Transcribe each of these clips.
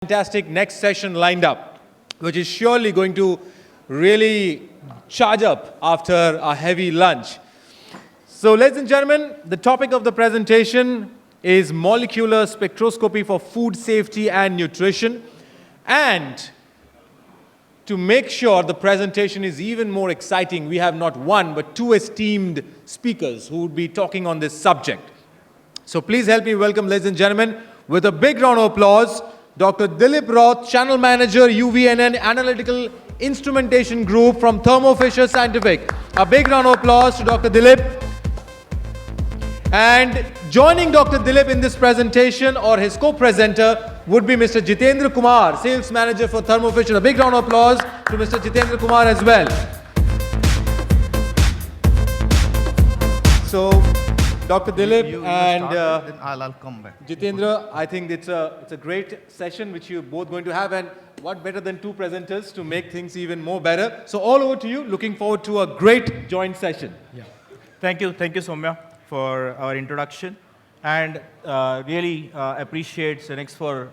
Fantastic next session lined up, which is surely going to really charge up after a heavy lunch. So, ladies and gentlemen, the topic of the presentation is molecular spectroscopy for food safety and nutrition. And to make sure the presentation is even more exciting, we have not one but two esteemed speakers who would be talking on this subject. So please help me welcome, ladies and gentlemen, with a big round of applause, Dr. Dilip Raut, Channel Manager UVNN Analytical Instrumentation Group from Thermo Fisher Scientific. A big round of applause to Dr. Dilip. And joining Dr. Dilip in this presentation, or his co-presenter, would be Mr. Jitendra Kumar, Sales Manager for Thermo Fisher. A big round of applause to Mr. Jitendra Kumar as well. So, Dr. Dilip and I'll come back. Jitendra, I think it's a great session which you're both going to have, and what better than two presenters to make things even more better. So all over to you. Looking forward to a great joint session. Yeah. Thank you, Soumya, for our introduction, and really appreciate Cenex for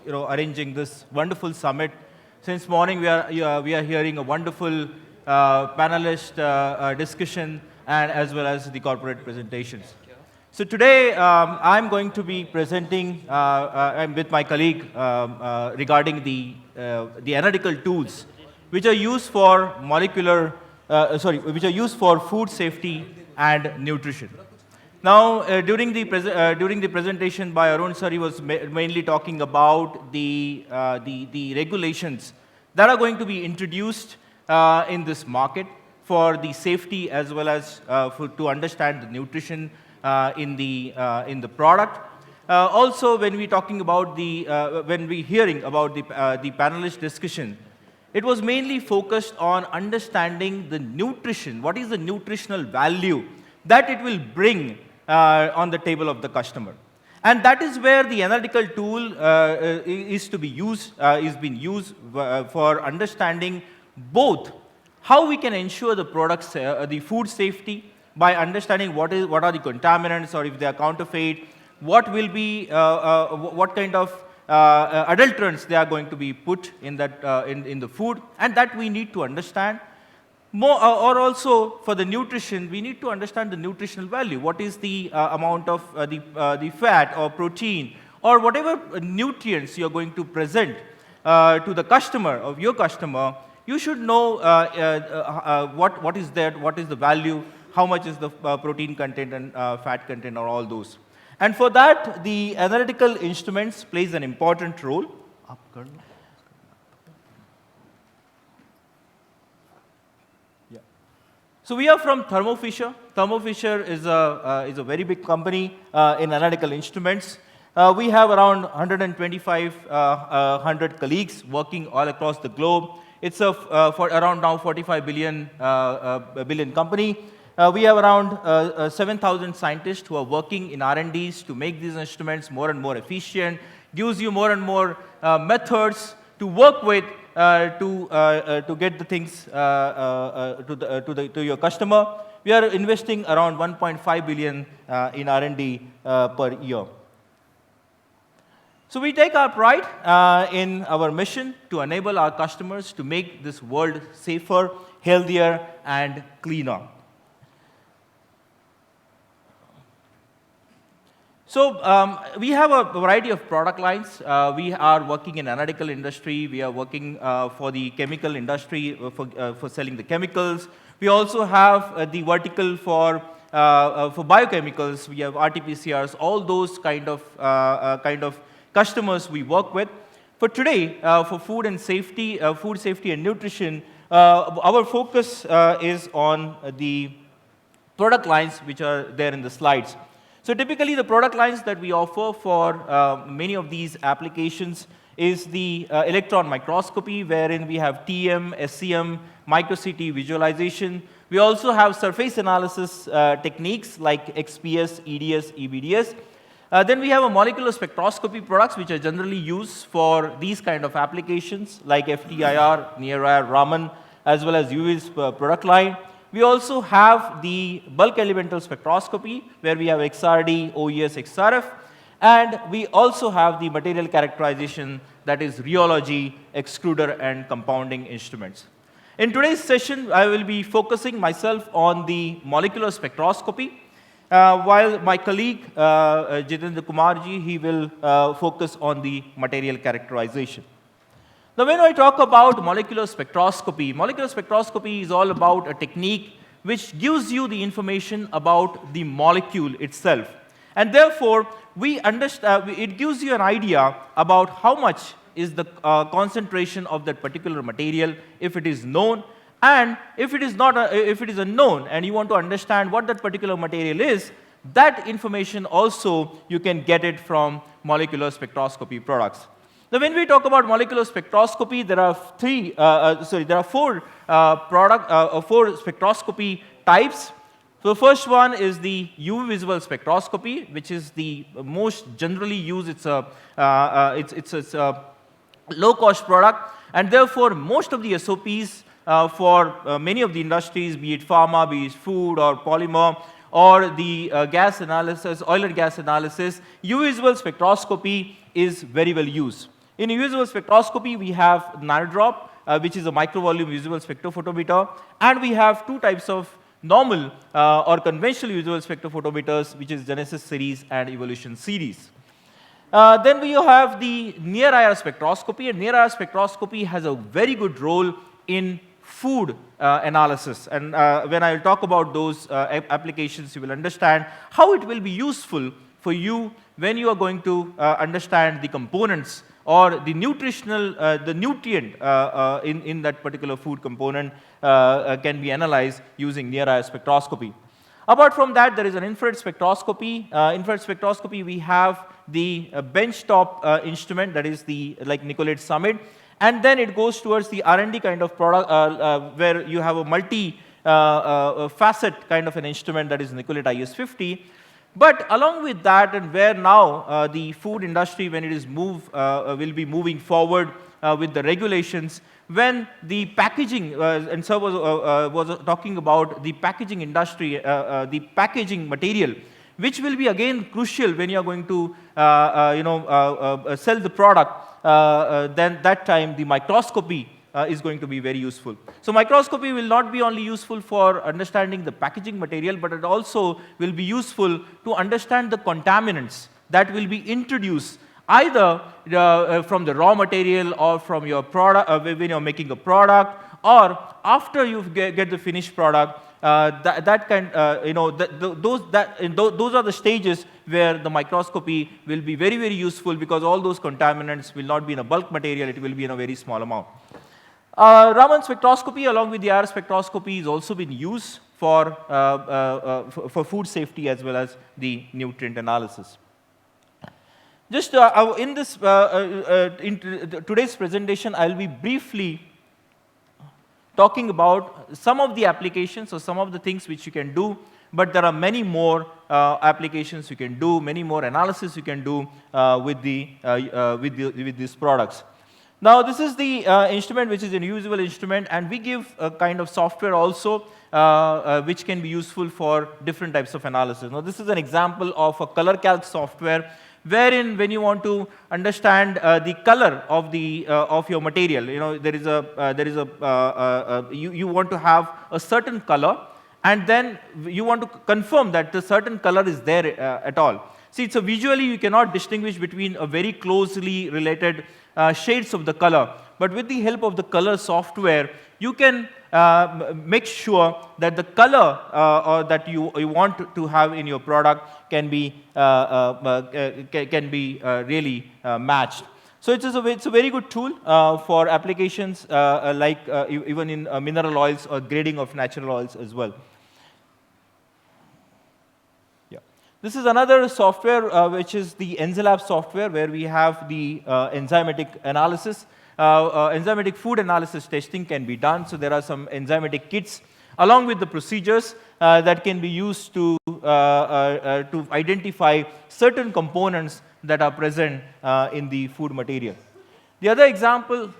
arranging this wonderful summit. Since morning we are hearing a wonderful panelist discussion and as well as the corporate presentations. So today I'm going to be presenting I'm with my colleague regarding the analytical tools which are used for which are used for food safety and nutrition. Now during the presentation by Arun sir, he was mainly talking about the regulations that are going to be introduced in this market for the safety as well as to understand the nutrition in the product. Also, when we talking about when we hearing about the panelist discussion, it was mainly focused on understanding the nutrition. What is the nutritional value that it will bring on the table of the customer? And that is where the analytical tool is being used for understanding both how we can ensure the products, the food safety, by understanding what are the contaminants, or if they are counterfeit, what will be, what kind of adulterants they are going to be put in that in the food, and that we need to understand. More, or also for the nutrition, we need to understand the nutritional value. What is the amount of the fat or protein or whatever nutrients you are going to present to the customer, of your customer. You should know what is that, what is the value, how much is the protein content and fat content, or all those. And for that, the analytical instruments plays an important role. Yeah. So we are from Thermo Fisher. Thermo Fisher is a very big company in analytical instruments. We have around 100 colleagues working all across the globe. It's for around now 45 billion company. We have around 7,000 scientists who are working in R&Ds to make these instruments more and more efficient, gives you more and more methods to work with to get the things to your customer. We are investing around 1.5 billion in R&D per year. So we take our pride in our mission to enable our customers to make this world safer, healthier, and cleaner. So we have a variety of product lines. We are working in analytical industry. We are working for the chemical industry for selling the chemicals. We also have the vertical for biochemicals. We have RT-PCRs, all those kind of customers we work with. For today, for food safety and nutrition, our focus is on the product lines which are there in the slides. So typically, the product lines that we offer for many of these applications is the electron microscopy, wherein we have TM, SCM, micro-CT visualization. We also have surface analysis techniques like XPS, EDS, EBDS. Then we have a molecular spectroscopy products which are generally used for these kind of applications like FTIR, near-IR, Raman, as well as UV's product line. We also have the bulk elemental spectroscopy where we have XRD, OES, XRF. And we also have the material characterization, that is rheology, extruder, and compounding instruments. In today's session, I will be focusing myself on the molecular spectroscopy, while my colleague, Jitendra Kumarji, he will focus on the material characterization. Now, when I talk about molecular spectroscopy is all about a technique which gives you the information about the molecule itself. And therefore, it gives you an idea about how much is the concentration of that particular material, if it is known, and if it is unknown, and you want to understand what that particular material is, that information also you can get it from molecular spectroscopy products. Now, when we talk about molecular spectroscopy, there are four spectroscopy types. So the first one is the UV visible spectroscopy, which is the most generally used. It's a low-cost product, and therefore most of the SOPs for many of the industries, be it pharma, be it food or polymer, or the gas analysis, oil and gas analysis, UV visible spectroscopy is very well used. In UV visible spectroscopy, we have nanodrop, which is a microvolume visible spectrophotometer, and we have two types of normal or conventional visible spectrophotometers, which is Genesis series and Evolution series. Then we have the near IR spectroscopy, and near IR spectroscopy has a very good role in food analysis. And when I will talk about those applications, you will understand how it will be useful for you when you are going to understand the components or the nutritional, the nutrient in that particular food component can be analyzed using near IR spectroscopy. Apart from that, there is an infrared spectroscopy. Infrared spectroscopy, we have the benchtop instrument, that is the like Nicolette Summit, and then it goes towards the R&D kind of product where you have a multi-facet kind of an instrument, that is Nicolette IS50. But along with that, and where now the food industry, when it is will be moving forward with the regulations, when the packaging, and sir was talking about the packaging industry, the packaging material, which will be again crucial when you are going to sell the product, then that time the microscopy is going to be very useful. So microscopy will not be only useful for understanding the packaging material, but it also will be useful to understand the contaminants that will be introduced either from the raw material or from your product when you're making a product, or after you get the finished product. Those are the stages where the microscopy will be very, very useful, because all those contaminants will not be in a bulk material, it will be in a very small amount. Raman spectroscopy along with the IR spectroscopy is also been used for food safety as well as the nutrient analysis. Just in today's presentation, I will be briefly talking about some of the applications or some of the things which you can do, but there are many more applications you can do, many more analysis you can do with these products. Now, this is the instrument which is a usable instrument, and we give a kind of software also which can be useful for different types of analysis. Now, this is an example of a color calc software, wherein when you want to understand the color of your material, you want to have a certain color, and then you want to confirm that the certain color is there at all. See, it's visually you cannot distinguish between a very closely related shades of the color, but with the help of the color software, you can make sure that the color that you want to have in your product can be really matched. So it's a very good tool for applications like even in mineral oils or grading of natural oils as well. This is another software which is the Enzylab software, where we have the enzymatic analysis. Enzymatic food analysis testing can be done. So there are some enzymatic kits along with the procedures that can be used to identify certain components that are present in the food material. The other example,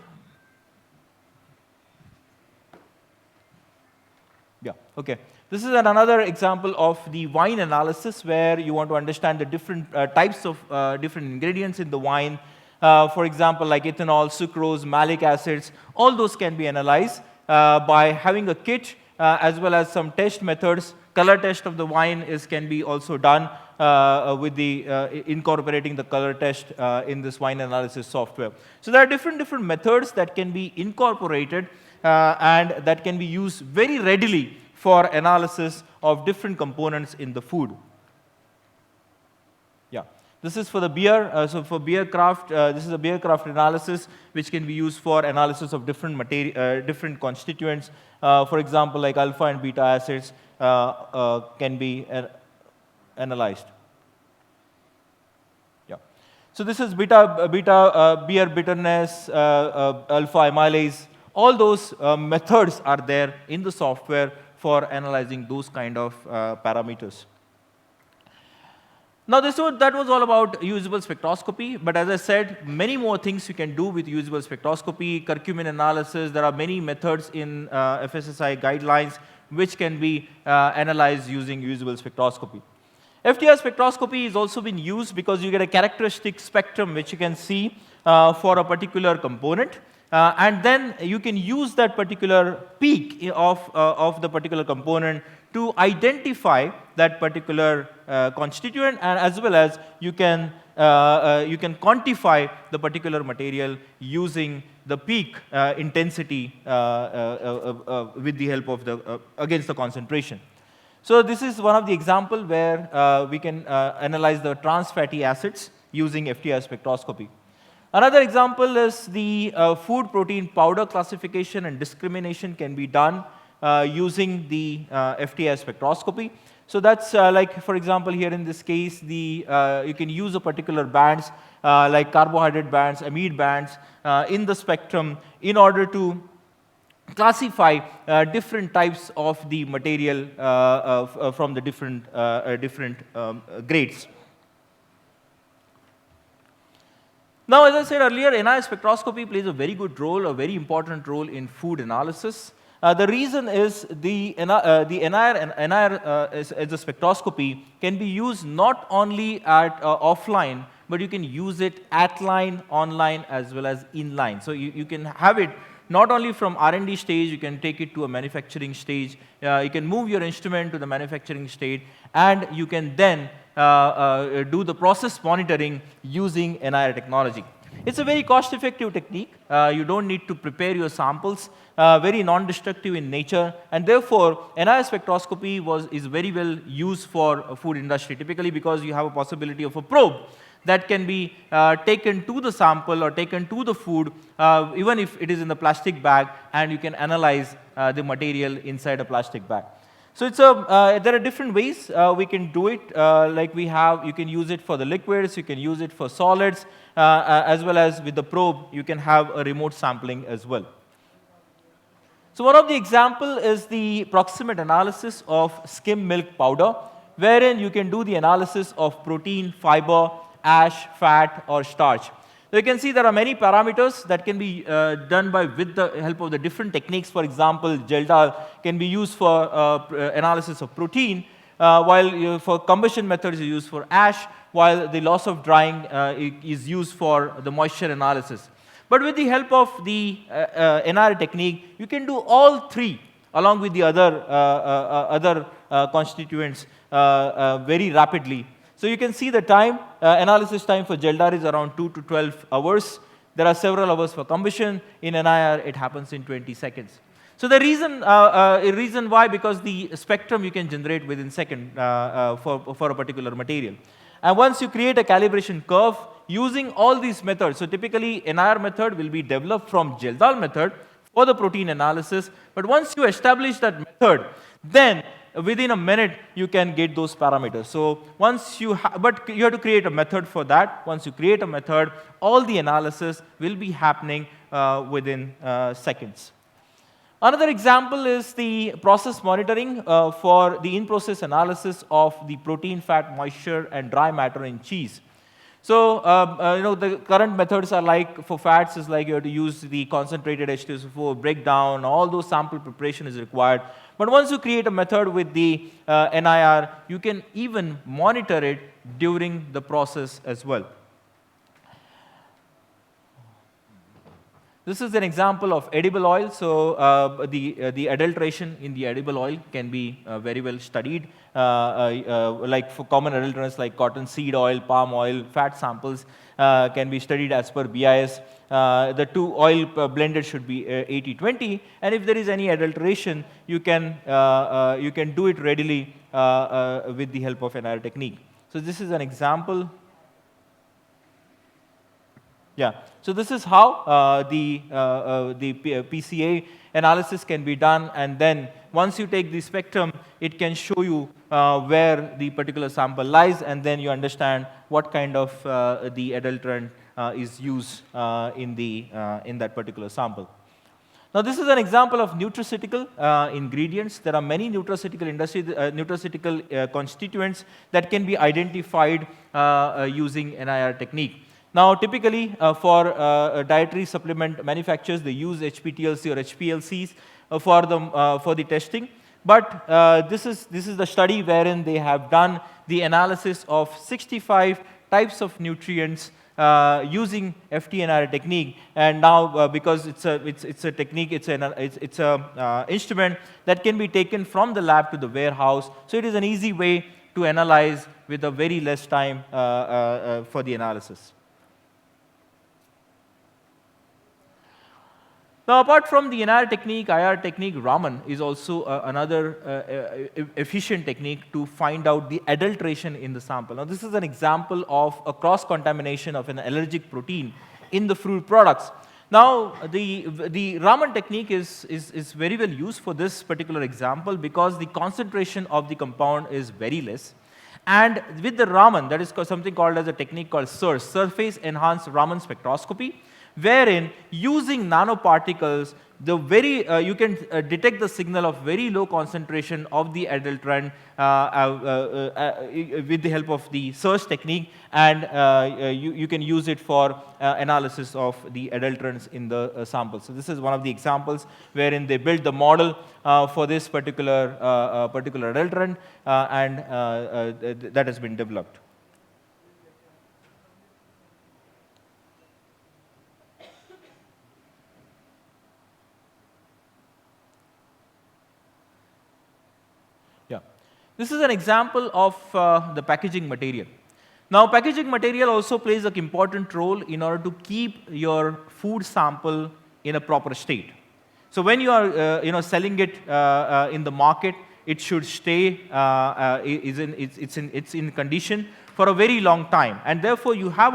This is another example of the wine analysis where you want to understand the different types of different ingredients in the wine. For example, like ethanol, sucrose, malic acids, all those can be analyzed by having a kit as well as some test methods. Color test of the wine can be also done with the incorporating the color test in this wine analysis software. So there are different methods that can be incorporated and that can be used very readily for analysis of different components in the food. Yeah, this is for the beer. So for beer craft, this is a beer craft analysis which can be used for analysis of different constituents. For example, like alpha and beta acids can be analyzed. Yeah. So this is beer bitterness, alpha amylase. All those methods are there in the software for analyzing those kind of parameters. Now, that was all about usable spectroscopy, but as I said, many more things you can do with usable spectroscopy, curcumin analysis. There are many methods in FSSAI guidelines which can be analyzed using usable spectroscopy. FTIR spectroscopy is also been used because you get a characteristic spectrum which you can see for a particular component. And then you can use that particular peak of the particular component to identify that particular constituent, and as well as you can quantify the particular material using the peak intensity with the help of the against the concentration. So this is one of the example where we can analyze the trans fatty acids using FTIR spectroscopy. Another example is the food protein powder classification and discrimination can be done using the FTIR spectroscopy. So that's like, for example, here in this case, you can use a particular bands like carbohydrate bands, amide bands in the spectrum in order to classify different types of the material from the different grades. Now, as I said earlier, NIR spectroscopy plays a very good role, a very important role in food analysis. The reason is the NIR as a spectroscopy can be used not only at offline, but you can use it at line, online, as well as inline. So you can have it not only from R&D stage, you can take it to a manufacturing stage. You can move your instrument to the manufacturing stage, and you can then do the process monitoring using NIR technology. It's a very cost-effective technique. You don't need to prepare your samples, very non-destructive in nature, and therefore, NIR spectroscopy is very well used for food industry, typically because you have a possibility of a probe that can be taken to the sample or taken to the food, even if it is in the plastic bag, and you can analyze the material inside a plastic bag. So it's there are different ways we can do it. Like you can use it for the liquids, you can use it for solids, as well as with the probe, you can have a remote sampling as well. So one of the example is the proximate analysis of skim milk powder, wherein you can do the analysis of protein, fiber, ash, fat, or starch. So you can see there are many parameters that can be done with the help of the different techniques. For example, Geldal can be used for analysis of protein, while for combustion methods is used for ash, while the loss of drying is used for the moisture analysis. But with the help of the NIR technique, you can do all three along with the other constituents very rapidly. So you can see the time, analysis time for Geldar is around 2 to 12 hours. There are several hours for combustion. In NIR, it happens in 20 seconds. So the reason why, because the spectrum you can generate within second for a particular material. And once you create a calibration curve using all these methods, so typically NIR method will be developed from Geldal method for the protein analysis. But once you establish that method, then within a minute, you can get those parameters. So once but you have to create a method for that. Once you create a method, all the analysis will be happening within seconds. Another example is the process monitoring for the in-process analysis of the protein, fat, moisture, and dry matter in cheese. So, the current methods are like, for fats is like you have to use the concentrated H2SO4 breakdown, all those sample preparation is required. But once you create a method with the NIR, you can even monitor it during the process as well. This is an example of edible oil. So the adulteration in the edible oil can be very well studied. Like for common adulterants like cotton seed oil, palm oil, fat samples can be studied as per BIS. The two oil blended should be 80-20, and if there is any adulteration, you can do it readily with the help of NIR technique. So this is an example. Yeah, so this is how the PCA analysis can be done, and then once you take the spectrum, it can show you where the particular sample lies, and then you understand what kind of the adulterant is used in that particular sample. Now, this is an example of nutraceutical ingredients. There are many nutraceutical constituents that can be identified using NIR technique. Now, typically for dietary supplement manufacturers, they use HPTLC or HPLCs for the testing. But this is the study wherein they have done the analysis of 65 types of nutrients using FT-NIR technique. And now, because it's a technique, it's an instrument that can be taken from the lab to the warehouse. So it is an easy way to analyze with a very less time for the analysis. Now, apart from the NIR technique, IR technique, Raman is also another efficient technique to find out the adulteration in the sample. Now, this is an example of a cross-contamination of an allergic protein in the fruit products. Now, the Raman technique is very well used for this particular example because the concentration of the compound is very less. And with the Raman, that is something called as a technique called SERS, Surface Enhanced Raman Spectroscopy, wherein using nanoparticles, you can detect the signal of very low concentration of the adulterant with the help of the SERS technique, and you can use it for analysis of the adulterants in the sample. So this is one of the examples wherein they built the model for this particular adulterant, and that has been developed. This is an example of the packaging material. Now, packaging material also plays an important role in order to keep your food sample in a proper state. So when you are selling it in the market, it should stay it's in condition for a very long time, and therefore you have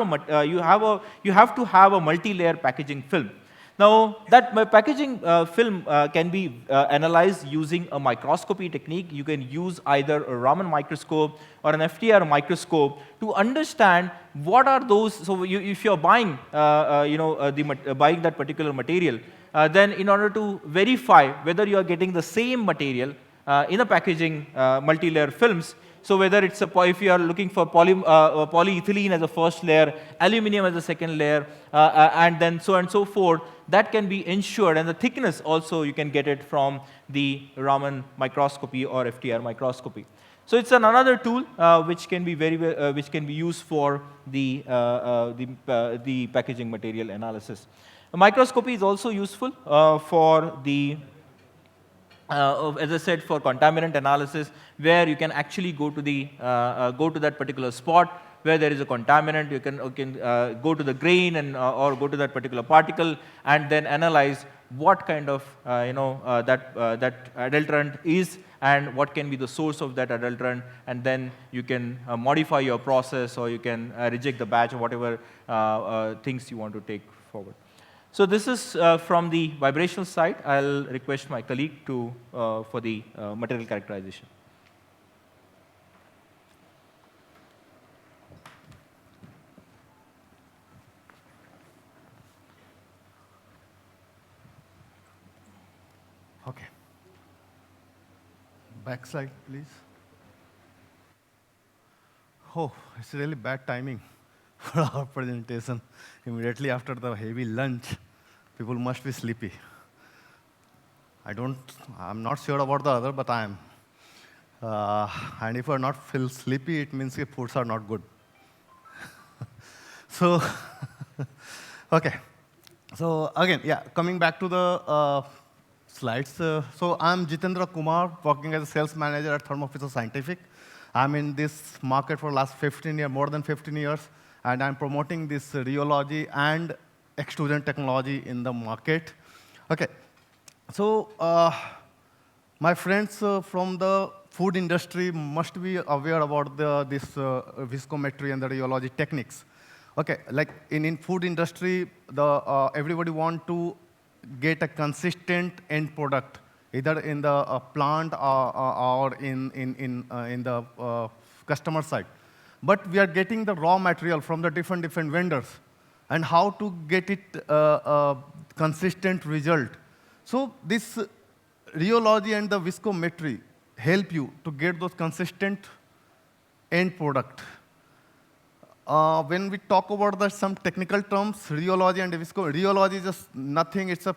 to have a multi-layer packaging film. Now, that packaging film can be analyzed using a microscopy technique. You can use either a Raman microscope or an FTIR microscope to understand what are those. So, if you're buying, buying that particular material, then in order to verify whether you are getting the same material in a packaging multi-layer films. So whether it's if you are looking for polyethylene as a first layer, aluminum as a second layer, and then so on and so forth, that can be ensured, and the thickness also you can get it from the Raman microscopy or FTIR microscopy. So it's another tool which can be which can be used for the packaging material analysis. Microscopy is also useful for the as I said, for contaminant analysis, where you can actually go to that particular spot where there is a contaminant. You can go to the grain and or go to that particular particle and then analyze what kind of that adulterant is and what can be the source of that adulterant, and then you can modify your process, or you can reject the batch or whatever things you want to take forward. So this is from the vibrational side. I'll request my colleague for the material characterization. Okay. Back slide, please. Oh, it's really bad timing for our presentation. Immediately after the heavy lunch, people must be sleepy. I'm not sure about the other, but I am. And if you are not feel sleepy, it means your foods are not good. So, okay. So again, yeah, coming back to the slides. So I'm Jitendra Kumar, working as a sales manager at Thermo Fisher Scientific. I'm in this market for last 15 years, more than 15 years, and I'm promoting this rheology and extrusion technology in the market. Okay, so my friends from the food industry must be aware about this viscometry and the rheology techniques. Okay, like in food industry, everybody want to get a consistent end product, either in the plant or in the customer side. But we are getting the raw material from the different vendors, and how to get it consistent result. So this rheology and the viscometry help you to get those consistent end product. When we talk about some technical terms, rheology and rheology is just nothing. It's a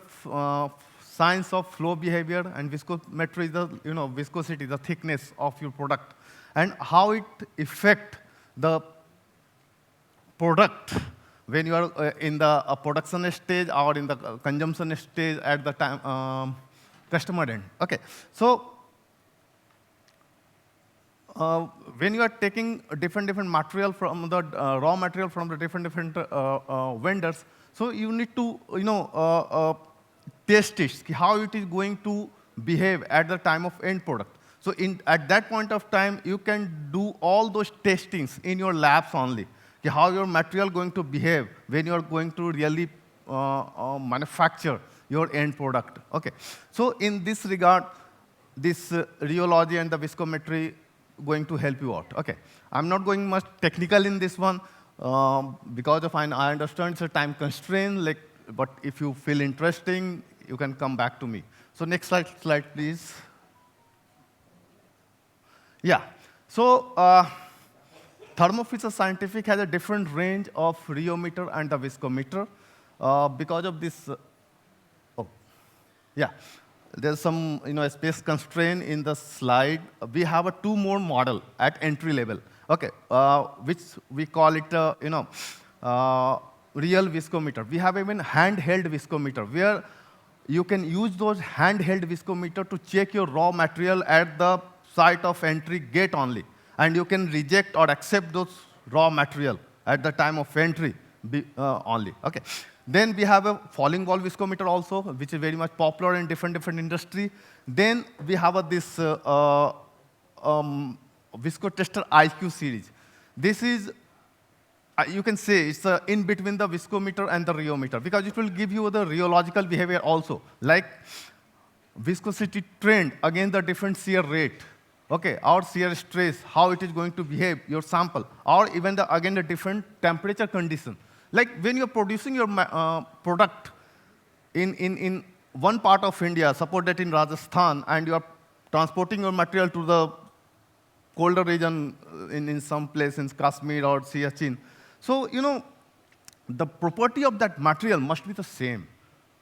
science of flow behavior, and viscometry is the viscosity, the thickness of your product, and how it affect the product when you are in the production stage or in the consumption stage at the time customer end. Okay, so. When you are taking different material from the raw material from the different vendors, so you need to test it, how it is going to behave at the time of end product. So at that point of time, you can do all those testings in your labs only. How your material going to behave when you are going to really manufacture your end product. Okay, so in this regard, this rheology and the viscometry going to help you out. Okay, I'm not going much technical in this one because of I understand it's a time constraint. But if you feel interesting, you can come back to me. So next slide, please. Yeah. So Thermo Fisher Scientific has a different range of rheometer and the viscometer because of this. Yeah. There's some space constraint in the slide. We have two more model at entry level, okay, which we call it real viscometer. We have even handheld viscometer where you can use those handheld viscometer to check your raw material at the site of entry gate only, and you can reject or accept those raw material at the time of entry only. Okay. Then we have a falling wall viscometer also, which is very much popular in different industry. Then we have this viscotester IQ series. This is, you can say, it's in between the viscometer and the rheometer, because it will give you the rheological behavior also, like viscosity trend against the different shear rate, okay, or shear stress, how it is going to behave, your sample, or even again the different temperature condition. Like when you're producing your product in one part of India, suppose that in Radisson, and you're transporting your material to the colder region in some place in Kashmir or Siachen. So, the property of that material must be the same.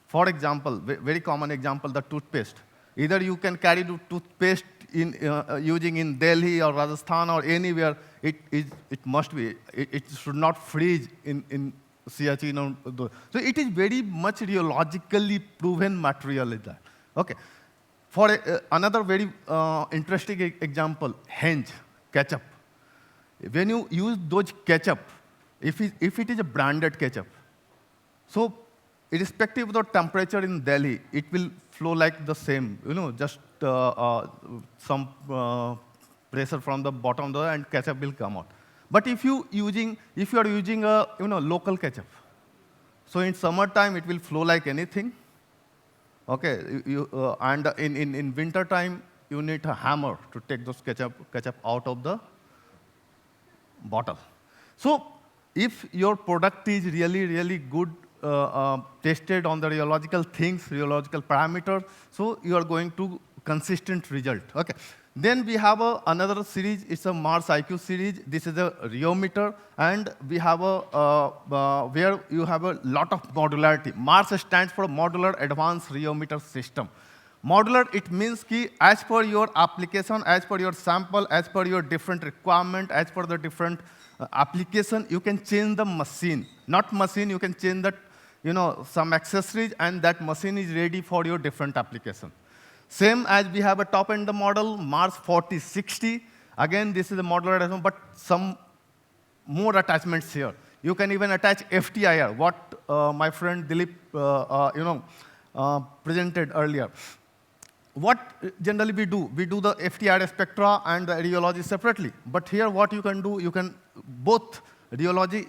For example, very common example, the toothpaste. Either you can carry the toothpaste using in Delhi or Rajasthan or anywhere, it must be. It should not freeze in Siachen. So it is very much rheologically proven material is that. Okay. For another very interesting example, Heinz ketchup. When you use those ketchup, if it is a branded ketchup, so irrespective of the temperature in Delhi, it will flow like the same, just some pressure from the bottom and ketchup will come out. But if you are using a local ketchup, so in summertime it will flow like anything. Okay, and in winter time you need a hammer to take those ketchup out of the bottle. So if your product is really good, tested on the rheological things, rheological parameters, so you are going to consistent result. Okay. Then we have another series. It's a Mars IQ series. This is a rheometer, and we have where you have a lot of modularity. Mars stands for Modular Advanced Rheometer System. Modular, it means ki as per your application, as per your sample, as per your different requirement, as per the different application, you can change the machine. Not machine, you can change that, some accessories, and that machine is ready for your different application. Same as we have a top-end model, Mars 4060. Again, this is a modular attachment, but some more attachments here. You can even attach FTIR, what my friend Dilip, presented earlier. What generally we do the FTIR spectra and the rheology separately. But here, what you can do, you can both rheology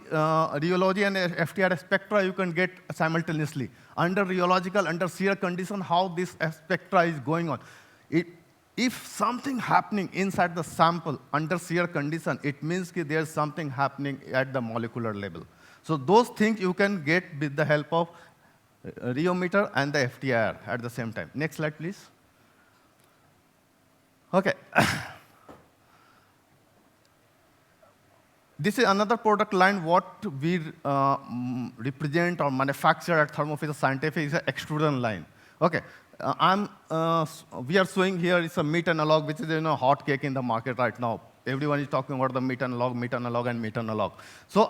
and FTIR spectra you can get simultaneously. Under rheological, under shear condition, how this spectra is going on. If something happening inside the sample under shear condition, it means that there's something happening at the molecular level. So those things you can get with the help of rheometer and the FTIR at the same time. Next slide, please. Okay. This is another product line what we represent or manufacture at Thermo Fisher Scientific is an extrusion line. Okay. We are showing here is a meat analog, which is hot cake in the market right now. Everyone is talking about the meat analog, and meat analog. So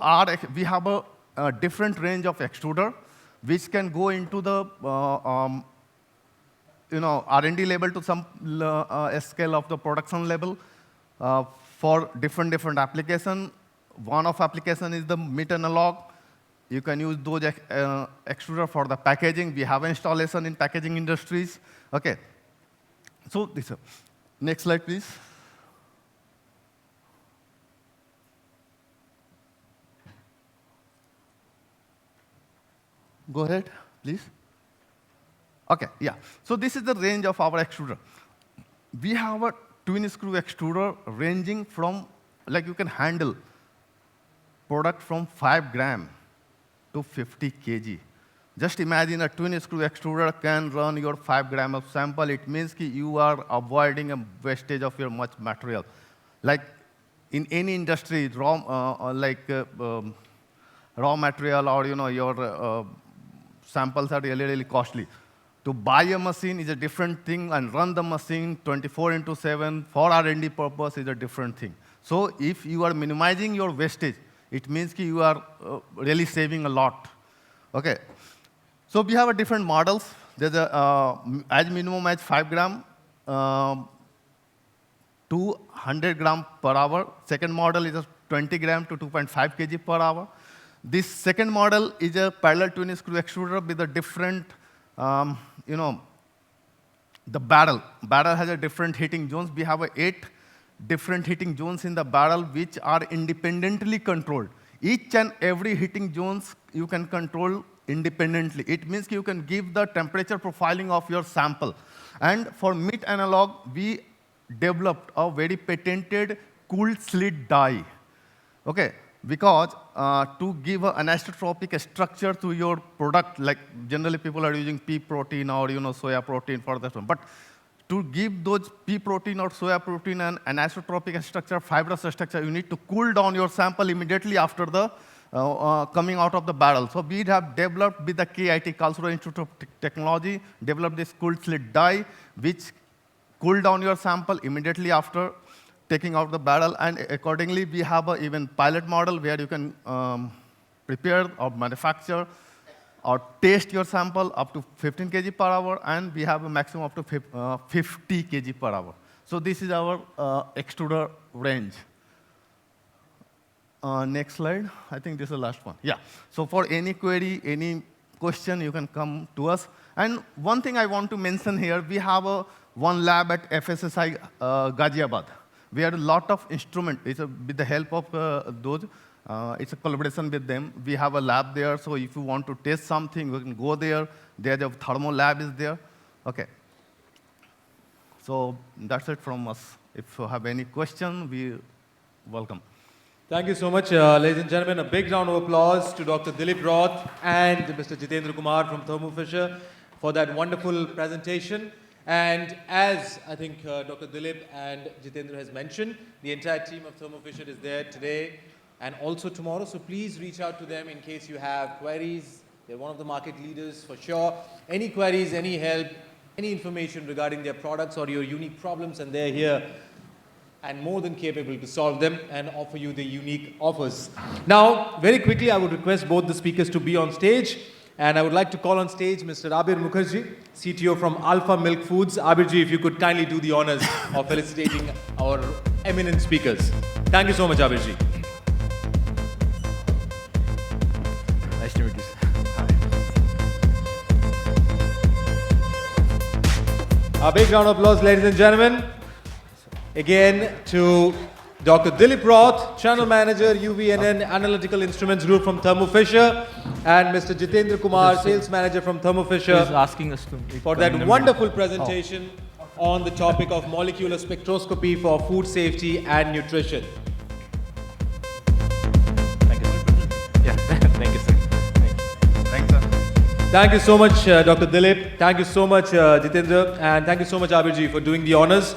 we have a different range of extruder, which can go into the R&D level to some scale of the production level for different application. One of application is the meat analog. You can use those extruder for the packaging. We have installation in packaging industries. Okay. So this. Next slide, please. Go ahead, please. Okay, yeah. So this is the range of our extruder. We have a twin screw extruder ranging from, like you can handle product from 5 gram to 50 kg. Just imagine a twin screw extruder can run your 5 gram of sample. It means that you are avoiding a wastage of your much material. Like in any industry, raw material or your samples are really costly. To buy a machine is a different thing, and run the machine 24/7 for R&D purpose is a different thing. So if you are minimizing your wastage, it means you are really saving a lot. Okay. So we have a different models. There's as minimum as 5 gram to 100 gram per hour. Second model is a 20 gram to 2.5 kg per hour. This second model is a parallel twin screw extruder with a different, the barrel. Barrel has a different heating zones. We have 8 different heating zones in the barrel which are independently controlled. Each and every heating zones you can control independently. It means you can give the temperature profiling of your sample. And for meat analog, we developed a very patented cooled slit die. Okay, because to give an anisotropic structure to your product, like generally people are using pea protein or soya protein for that one. But to give those pea protein or soya protein an anisotropic structure, fibrous structure, you need to cool down your sample immediately after the coming out of the barrel. So we have developed with the KIT, Karlsruhe Institute of Technology, developed this cooled slit die, which cool down your sample immediately after taking out the barrel. And accordingly, we have an even pilot model where you can prepare or manufacture or taste your sample up to 15 kg per hour, and we have a maximum up to 50 kg per hour. So this is our extruder range. Next slide. I think this is the last one. Yeah. So for any query, any question, you can come to us. And one thing I want to mention here, we have one lab at FSSI Ghaziabad. We had a lot of instruments. With the help of those. It's a collaboration with them. We have a lab there, so if you want to test something, you can go there. There's a thermo lab is there. Okay. So that's it from us. If you have any question, we welcome. Thank you so much, ladies and gentlemen. A big round of applause to Dr. Dilip Raut and Mr. Jitendra Kumar from Thermo Fisher for that wonderful presentation. And as I think Dr. Dilip and Jitendra has mentioned, the entire team of Thermo Fisher is there today and also tomorrow. So please reach out to them in case you have queries. They're one of the market leaders for sure. Any queries, any help, any information regarding their products or your unique problems, and they're here and more than capable to solve them and offer you the unique offers. Now, very quickly, I would request both the speakers to be on stage, and I would like to call on stage Mr. Abir Mukherjee, CTO from Alpha Milk Foods. Abirji, if you could kindly do the honors of felicitating our eminent speakers. Thank you so much, Abirji. Nice to meet you. A big round of applause, ladies and gentlemen. Again to Dr. Dilip Raut, Channel Manager UVNN Analytical Instruments Group from Thermo Fisher, and Mr. Jitendra Kumar, Sales Manager from Thermo Fisher, He's asking us to for that wonderful presentation on the topic of molecular spectroscopy for food safety and nutrition. Thank you, sir. Yeah, thank you, sir. Thanks, sir. Thank you so much, Dr. Dilip. Thank you so much, Jitendra. And thank you so much, Abirji, for doing the honors.